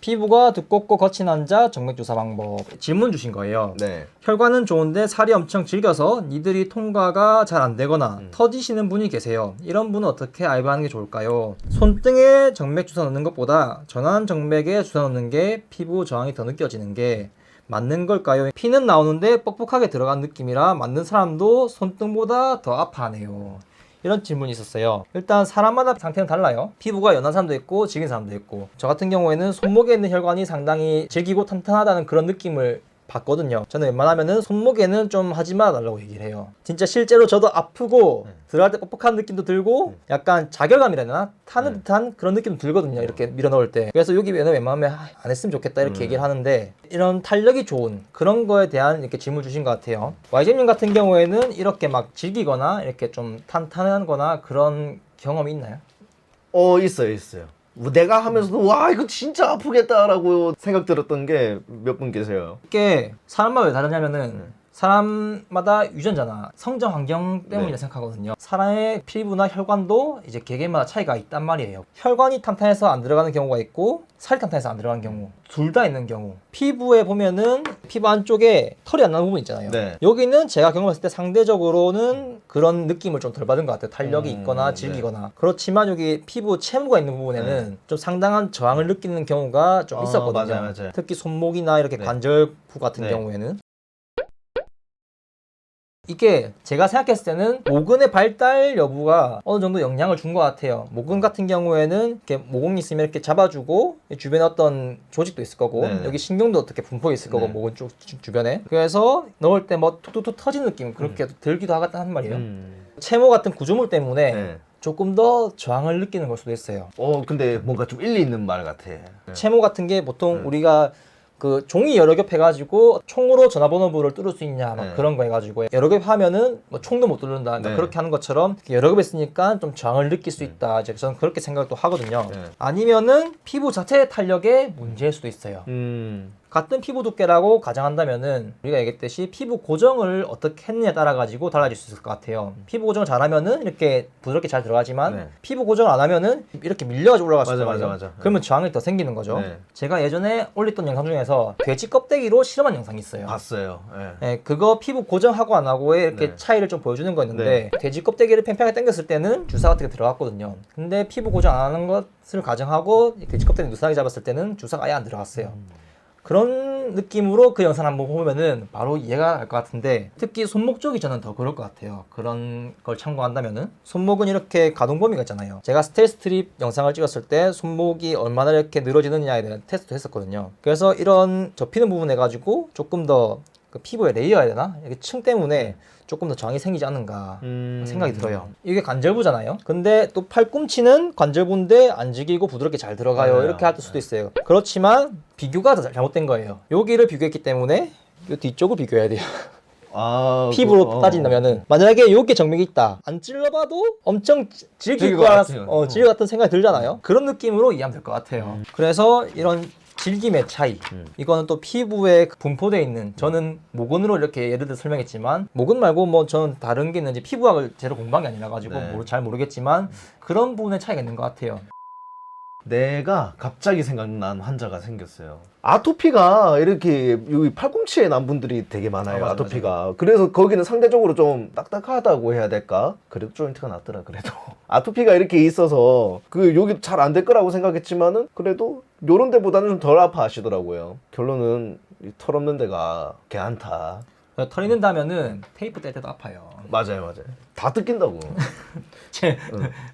피부가 두껍고 거친 환자 정맥 주사 방법. 질문 주신 거예요. 네. 혈관은 좋은데 살이 엄청 질겨서 니들이 통과가 잘 안 되거나 터지시는 분이 계세요. 이런 분은 어떻게 알바하는 게 좋을까요? 손등에 정맥 주사 넣는 것보다 전완 정맥에 주사 넣는 게 피부 저항이 더 느껴지는 게 맞는 걸까요? 피는 나오는데 뻑뻑하게 들어간 느낌이라 맞는 사람도 손등보다 더 아파하네요. 이런 질문이 있었어요. 일단 사람마다 상태는 달라요. 피부가 연한 사람도 있고 질긴 사람도 있고, 저 같은 경우에는 손목에 있는 혈관이 상당히 질기고 탄탄하다는 그런 느낌을 받거든요. 저는 웬만하면은 손목에는 좀 하지 말아달라고 얘기를 해요. 진짜 실제로 저도 아프고 들어갈 때 뻑뻑한 느낌도 들고 약간 자결감이라 해야 되나? 타는 듯한 그런 느낌도 들거든요. 이렇게 밀어 넣을 때. 그래서 여기 웬만하면 안 했으면 좋겠다 이렇게 얘기를 하는데, 이런 탄력이 좋은 그런 거에 대한 이렇게 질문 주신 것 같아요. YG님 같은 경우에는 이렇게 막 질기거나 이렇게 좀 탄탄한 거나 그런 경험이 있나요? 있어요. 내가 하면서도 와 이거 진짜 아프겠다라고 생각 들었던 게 몇 분 계세요. 이게 사람마다 왜 다르냐면은 사람마다 유전자나 성장 환경 때문이라 생각하거든요. 사람의 피부나 혈관도 이제 개개마다 차이가 있단 말이에요. 혈관이 탄탄해서 안 들어가는 경우가 있고 살이 탄탄해서 안 들어가는 경우, 둘 다 있는 경우. 피부에 보면은 피부 안쪽에 털이 안 나는 부분 있잖아요. 네. 여기는 제가 경험했을 때 상대적으로는 그런 느낌을 좀 덜 받은 것 같아요. 탄력이 있거나 질기거나. 그렇지만 여기 피부 채무가 있는 부분에는 좀 상당한 저항을 느끼는 경우가 좀 있었거든요. 맞아요. 특히 손목이나 이렇게 관절부 같은 경우에는. 이게 제가 생각했을 때는 모근의 발달 여부가 어느 정도 영향을 준 것 같아요. 모근 같은 경우에는 이렇게 모공이 있으면 이렇게 잡아주고 주변에 어떤 조직도 있을 거고 여기 신경도 어떻게 분포 있을 거고 모근 쪽 주변에. 그래서 넣을 때 뭐 툭툭툭 터지는 느낌 그렇게 들기도 하겠다는 말이에요. 채모 같은 구조물 때문에 조금 더 저항을 느끼는 걸 수도 있어요. 근데 뭔가 좀 일리 있는 말 같아. 채모 같은 게 보통 우리가 그 종이 여러 겹 해가지고 총으로 전화번호부를 뚫을 수 있냐 막 그런 거 해가지고 여러 겹 하면은 뭐 총도 못 뚫는다, 그러니까 그렇게 하는 것처럼 여러 겹 했으니까 좀 저항을 느낄 수 있다. 이제 저는 그렇게 생각도 하거든요. 아니면은 피부 자체의 탄력에 문제일 수도 있어요. 같은 피부 두께라고 가정한다면은 우리가 얘기했듯이 피부 고정을 어떻게 했느냐에 따라 가지고 달라질 수 있을 것 같아요. 피부 고정을 잘하면은 이렇게 부드럽게 잘 들어가지만 피부 고정을 안 하면은 이렇게 밀려가지고 올라갈 수 있어요. 맞아. 그러면 저항이 더 생기는 거죠. 제가 예전에 올렸던 영상 중에서 돼지 껍데기로 실험한 영상이 있어요. 봤어요. 그거 피부 고정하고 안 하고의 이렇게 차이를 좀 보여주는 거였는데 돼지 껍데기를 팽팽하게 당겼을 때는 주사 같은 게 들어갔거든요. 근데 피부 고정 안 하는 것을 가정하고 돼지 껍데기 느슨하게 잡았을 때는 주사가 아예 안 들어갔어요. 그런 느낌으로 그 영상 한번 보면은 바로 이해가 갈 것 같은데, 특히 손목 쪽이 저는 더 그럴 것 같아요. 그런 걸 참고한다면은. 손목은 이렇게 가동 범위가 있잖아요. 제가 스테이스 스트립 영상을 찍었을 때 손목이 얼마나 이렇게 늘어지느냐에 대한 테스트도 했었거든요. 그래서 이런 접히는 부분 해가지고 조금 더 그 피부의 레이어야 해야 되나? 이게 층 때문에 조금 더 저항이 생기지 않는가 생각이 들어요. 이게 관절부잖아요. 근데 또 팔꿈치는 관절부인데 안 지기고 부드럽게 잘 들어가요. 이렇게 할 수도 있어요. 그렇지만 비교가 잘못된 거예요. 여기를 비교했기 때문에 이 뒤쪽을 비교해야 돼요. 피부로 따진다면은 만약에 여기에 정맥이 있다, 안 찔러봐도 엄청 질길 것 같은 생각이 들잖아요. 그런 느낌으로 이해하면 될 것 같아요. 그래서 이런 질김의 차이, 이거는 또 피부에 분포되어 있는, 저는 모근으로 이렇게 예를 들어 설명했지만 모근 말고 뭐 저는 다른 게 있는지 피부학을 제대로 공부한 게 아니라 가지고 잘 모르겠지만 그런 부분에 차이가 있는 것 같아요. 내가 갑자기 생각난 환자가 생겼어요. 아토피가 이렇게 여기 팔꿈치에 난 분들이 되게 많아요. 아토피가. 그래서 거기는 상대적으로 좀 딱딱하다고 해야 될까? 그래도 조인트가 낫더라 그래도. 아토피가 이렇게 있어서 그 여기 잘 안 될 거라고 생각했지만은 그래도 요런 데보다는 좀 덜 아파하시더라고요. 결론은 이 털 없는 데가 개안타. 털 있는다면은 테이프 뗄 때도 아파요. 맞아요. 다 뜯긴다고.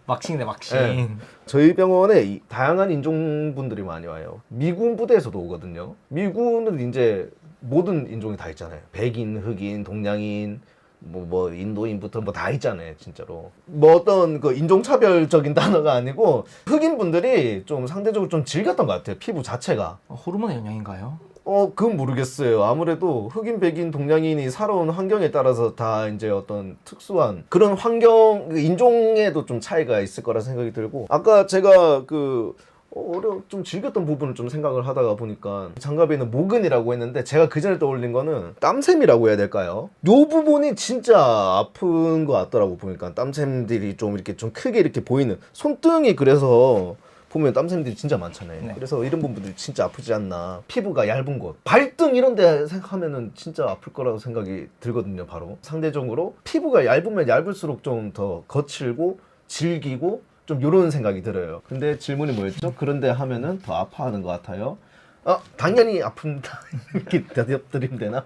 막싱이네 막싱. 저희 병원에 다양한 인종분들이 많이 와요. 미군 부대에서도 오거든요. 미군은 이제 모든 인종이 다 있잖아요. 백인, 흑인, 동양인, 뭐 인도인부터 뭐 다 있잖아요, 진짜로. 뭐 어떤 그 인종차별적인 단어가 아니고 흑인 분들이 좀 상대적으로 좀 즐겼던 것 같아요. 피부 자체가. 호르몬의 영향인가요? 그건 모르겠어요. 아무래도 흑인, 백인, 동양인이 살아온 환경에 따라서 다 이제 어떤 특수한 그런 환경, 인종에도 좀 차이가 있을 거라 생각이 들고, 아까 제가 좀 즐겼던 부분을 좀 생각을 하다가 보니까 장갑에 있는 모근이라고 했는데 제가 그 전에 떠올린 거는 땀샘이라고 해야 될까요? 요 부분이 진짜 아픈 것 같더라고. 보니까 땀샘들이 좀 이렇게 좀 크게 이렇게 보이는 손등이, 그래서 보면 땀샘들이 진짜 많잖아요. 네. 그래서 이런 부분들이 진짜 아프지 않나. 피부가 얇은 곳, 발등 이런 데 생각하면은 진짜 아플 거라고 생각이 들거든요. 바로 상대적으로 피부가 얇으면 얇을수록 좀 더 거칠고 질기고 좀 요런 생각이 들어요. 근데 질문이 뭐였죠? 그런데 하면은 더 아파하는 것 같아요. 당연히 아픕니다. 이렇게 대답드리면 되나?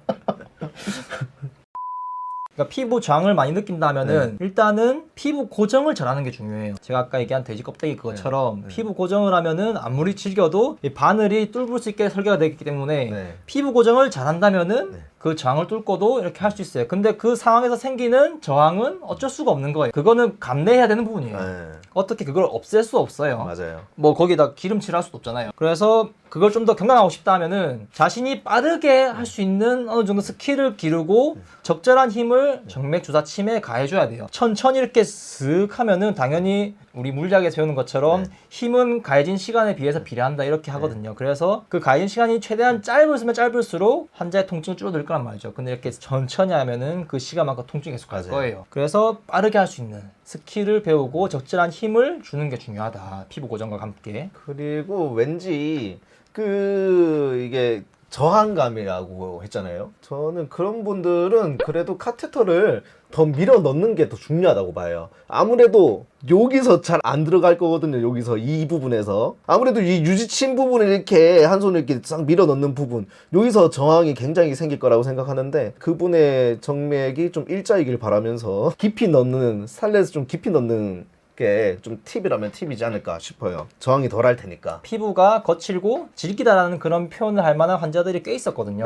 그러니까 피부 저항을 많이 느낀다면은 일단은 피부 고정을 잘하는 게 중요해요. 제가 아까 얘기한 돼지 껍데기 그것처럼 피부 고정을 하면은 아무리 질겨도 이 바늘이 뚫을 수 있게 설계가 되어 있기 때문에 피부 고정을 잘한다면은 그 저항을 뚫고도 이렇게 할 수 있어요. 근데 그 상황에서 생기는 저항은 어쩔 수가 없는 거예요. 그거는 감내해야 되는 부분이에요. 어떻게 그걸 없앨 수 없어요. 맞아요. 뭐 거기다 기름칠을 할 수도 없잖아요. 그래서 그걸 좀 더 경감하고 싶다 하면은 자신이 빠르게 할 수 있는 어느 정도 스킬을 기르고 적절한 힘을 정맥 주사 침에 가해줘야 돼요. 천천히 이렇게 쓱 하면은 당연히 우리 물리학에서 배우는 것처럼 힘은 가해진 시간에 비해서 비례한다 이렇게 하거든요. 그래서 그 가해진 시간이 최대한 짧으면 짧을수록 환자의 통증이 줄어들 거란 말이죠. 근데 이렇게 천천히 하면은 그 시간만큼 통증이 계속 갈 거예요. 그래서 빠르게 할 수 있는 스킬을 배우고 적절한 힘을 주는 게 중요하다. 피부 고정과 함께. 그리고 왠지 이게 저항감이라고 했잖아요. 저는 그런 분들은 그래도 카테터를 더 밀어 넣는 게 더 중요하다고 봐요. 아무래도 여기서 잘 안 들어갈 거거든요. 여기서 이 부분에서 아무래도 이 유지침 부분을 이렇게 한 손을 이렇게 싹 밀어 넣는 부분, 여기서 저항이 굉장히 생길 거라고 생각하는데 그분의 정맥이 좀 일자이길 바라면서 깊이 넣는 스타일에서 좀 깊이 넣는 게 좀 팁이라면 팁이지 않을까 싶어요. 저항이 덜 할 테니까. 피부가 거칠고 질기다라는 그런 표현을 할 만한 환자들이 꽤 있었거든요.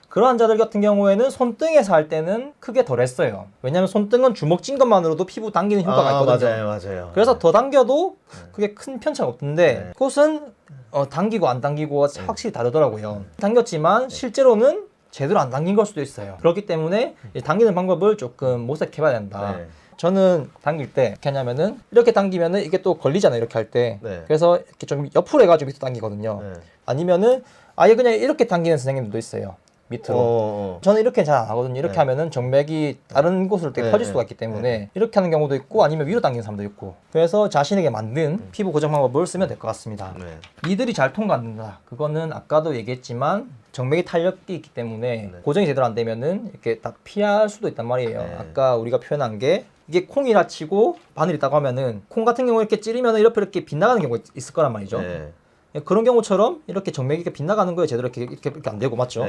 그런 환자들 같은 경우에는 손등에서 할 때는 크게 덜 했어요. 왜냐하면 손등은 주먹 찐 것만으로도 피부 당기는 효과가 있거든요. 맞아요. 그래서 더 당겨도 그게 큰 편차가 없는데 그것은 당기고 안 당기고 확실히 다르더라고요. 당겼지만 실제로는 제대로 안 당긴 걸 수도 있어요. 그렇기 때문에 당기는 방법을 조금 모색해봐야 된다. 저는 당길 때 어떻게 하냐면은 이렇게 당기면은 이게 또 걸리잖아요. 이렇게 할 때. 그래서 이렇게 좀 옆으로 해가지고 밑으로 당기거든요. 아니면은 아예 그냥 이렇게 당기는 선생님들도 있어요. 밑으로. 저는 이렇게 잘 안 하거든요. 이렇게 하면은 정맥이 다른 곳으로 되게 퍼질 수가 있기 때문에 이렇게 하는 경우도 있고 아니면 위로 당기는 사람도 있고. 그래서 자신에게 맞는 피부 고정 방법을 쓰면 될 것 같습니다. 이들이 잘 통과 안 된다. 그거는 아까도 얘기했지만 정맥이 탄력이 있기 때문에 고정이 제대로 안 되면은 이렇게 다 피할 수도 있단 말이에요. 아까 우리가 표현한 게 이게 콩이라 치고 바늘이 있다고 하면은 콩 같은 경우 이렇게 찌르면 이렇게 빗나가는 경우가 있을 거란 말이죠. 그런 경우처럼 이렇게 정맥이 이렇게 빗나가는 거에 제대로 이렇게 안 되고 맞죠?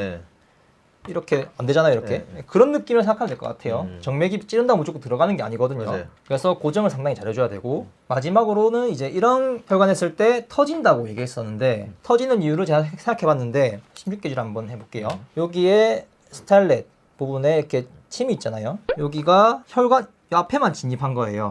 이렇게 안 되잖아요. 이렇게 그런 느낌을 생각하면 될 것 같아요. 정맥이 찌른다고 무조건 들어가는 게 아니거든요. 그래서 고정을 상당히 잘해줘야 되고 마지막으로는 이제 이런 혈관했을 때 터진다고 얘기했었는데 터지는 이유를 제가 생각해봤는데 16개줄 한번 해볼게요. 여기에 스타일렛 부분에 이렇게 침이 있잖아요. 여기가 혈관 이 앞에만 진입한 거예요.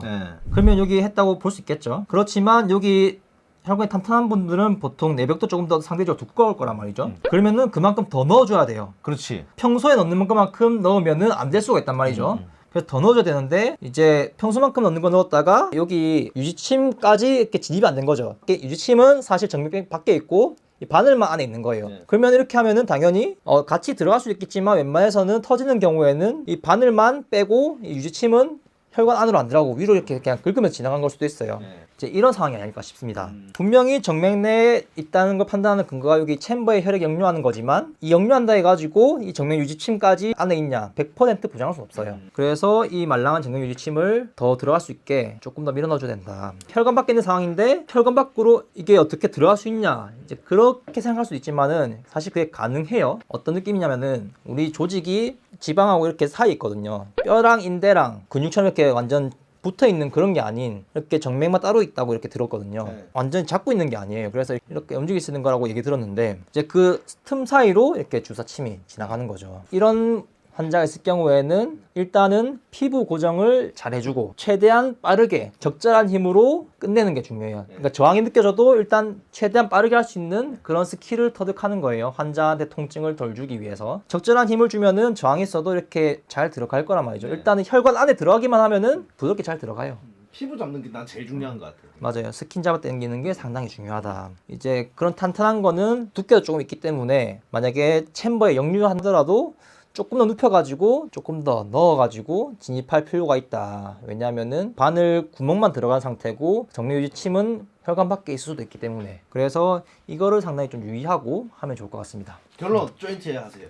그러면 여기 했다고 볼 수 있겠죠. 그렇지만 여기 혈관이 탄탄한 분들은 보통 내벽도 조금 더 상대적으로 두꺼울 거란 말이죠. 그러면은 그만큼 더 넣어줘야 돼요. 그렇지. 평소에 넣는 것만큼 넣으면은 안 될 수가 있단 말이죠. 그래서 더 넣어줘야 되는데 이제 평소만큼 넣는 거 넣었다가 여기 유지침까지 이렇게 진입이 안 된 거죠. 유지침은 사실 정맥 밖에 있고 이 바늘만 안에 있는 거예요. 그러면 이렇게 하면은 당연히 같이 들어갈 수 있겠지만 웬만해서는 터지는 경우에는 이 바늘만 빼고 이 유지침은 혈관 안으로 안 들어가고 위로 이렇게 그냥 긁으면서 지나간 걸 수도 있어요. 이제 이런 상황이 아닐까 싶습니다. 분명히 정맥 내에 있다는 걸 판단하는 근거가 여기 챔버에 혈액이 역류하는 거지만 이 역류한다 해가지고 이 정맥 유지침까지 안에 있냐 100% 보장할 수 없어요. 그래서 이 말랑한 정맥 유지침을 더 들어갈 수 있게 조금 더 밀어 넣어줘야 된다. 혈관 밖에 있는 상황인데 혈관 밖으로 이게 어떻게 들어갈 수 있냐 이제 그렇게 생각할 수 있지만은 사실 그게 가능해요. 어떤 느낌이냐면은 우리 조직이 지방하고 이렇게 사이에 있거든요. 뼈랑 인대랑 근육처럼 이렇게 완전 붙어있는 그런 게 아닌 이렇게 정맥만 따로 있다고 이렇게 들었거든요. 완전히 잡고 있는 게 아니에요. 그래서 이렇게 움직일 수 있는 거라고 얘기 들었는데 이제 그 틈 사이로 이렇게 주사침이 지나가는 거죠. 이런 환자가 있을 경우에는 일단은 피부 고정을 잘 해주고 최대한 빠르게 적절한 힘으로 끝내는 게 중요해요. 그러니까 저항이 느껴져도 일단 최대한 빠르게 할 수 있는 그런 스킬을 터득하는 거예요. 환자한테 통증을 덜 주기 위해서. 적절한 힘을 주면은 저항이 있어도 이렇게 잘 들어갈 거란 말이죠. 일단은 혈관 안에 들어가기만 하면은 부드럽게 잘 들어가요. 피부 잡는 게 난 제일 중요한 것 같아요. 맞아요. 스킨 잡아 당기는 게 상당히 중요하다. 이제 그런 탄탄한 거는 두께도 조금 있기 때문에 만약에 챔버에 역류하더라도 조금 더 눕혀가지고 조금 더 넣어가지고 진입할 필요가 있다. 왜냐하면은 바늘 구멍만 들어간 상태고 정례유지 침은 혈관 밖에 있을 수도 있기 때문에 그래서 이거를 상당히 좀 유의하고 하면 좋을 것 같습니다. 결론 조인트에 하세요.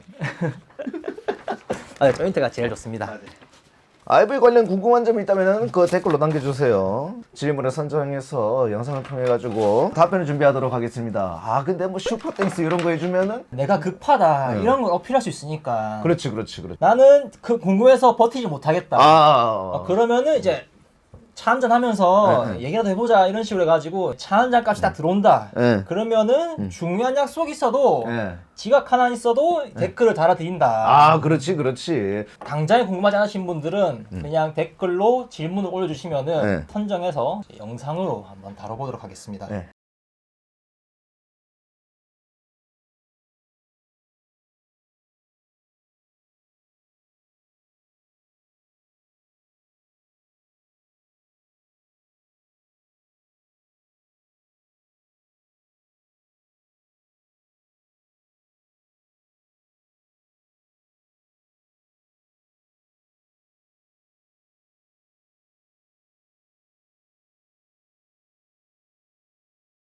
네, 조인트가 제일 좋습니다. 네. RV 관련 궁금한 점이 있다면 그 댓글로 남겨주세요. 질문을 선정해서 영상을 통해 가지고 답변을 준비하도록 하겠습니다. 아 근데 뭐 슈퍼 땡스 이런 거 해주면은 내가 급하다 이런 걸 어필할 수 있으니까 그렇지. 나는 그 궁금해서 버티지 못하겠다. 그러면은 이제 차 한잔 하면서 네. 얘기라도 해보자 이런 식으로 해가지고 차 한 잔 값이 딱 들어온다. 네. 그러면은 중요한 약속이 있어도 네. 지각 하나 있어도 댓글을 달아드린다. 아 그렇지. 당장에 궁금하지 않으신 분들은 그냥 댓글로 질문을 올려주시면은 네. 선정해서 영상으로 한번 다뤄보도록 하겠습니다. 네.